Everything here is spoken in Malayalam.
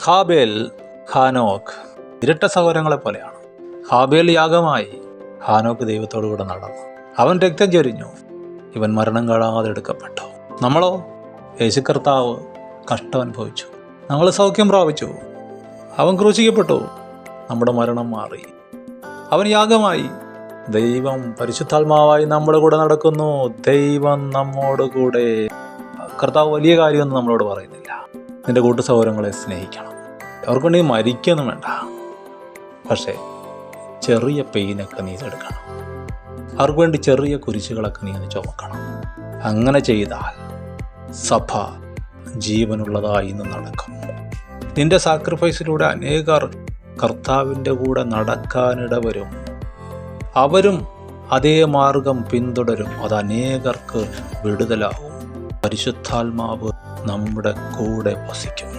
ഹാബേൽ, ഹാനോക്ക് ഇരട്ട സഹോദരങ്ങളെ പോലെയാണ്. ഹാബേൽ യാഗമായി, ഹാനോക്ക് ദൈവത്തോടു കൂടെ നടന്നു. അവൻ രക്തം ചൊരിഞ്ഞു, ഇവൻ മരണം കാണാതെ എടുക്കപ്പെട്ടു. നമ്മളോ? യേശു കർത്താവ് കഷ്ടം അനുഭവിച്ചു, നമ്മൾ സൗഖ്യം പ്രാപിച്ചു. അവൻ ക്രൂശിക്കപ്പെട്ടു, നമ്മുടെ മരണം മാറി. അവൻ യാഗമായി, ദൈവം പരിശുദ്ധാത്മാവായി നമ്മുടെ കൂടെ നടക്കുന്നു. ദൈവം നമ്മോട് കൂടെ. കർത്താവ് വലിയ കാര്യമൊന്നും നമ്മളോട് പറയുന്നില്ല. നിന്റെ കൂട്ടു സഹോദരങ്ങളെ സ്നേഹിക്കണം. അവർക്ക് വേണ്ടി മരിക്കൊന്നും വേണ്ട, പക്ഷേ ചെറിയ പെയിനൊക്കെ നീ എടുക്കണം. അവർക്ക് വേണ്ടി ചെറിയ കുരിശുകളൊക്കെ നീ ചുമക്കണം. അങ്ങനെ ചെയ്താൽ സഭ ജീവനുള്ളതായി ഇന്ന് നടക്കും. നിന്റെ സാക്രിഫൈസിലൂടെ അനേകർ കർത്താവിൻ്റെ കൂടെ നടക്കാനിട വരും. അവരും അതേ മാർഗം പിന്തുടരും. അത് അനേകർക്ക് വിടുതലാവും. പരിശുദ്ധാത്മാവ് നമ്മുടെ കൂടെ വസിക്കും.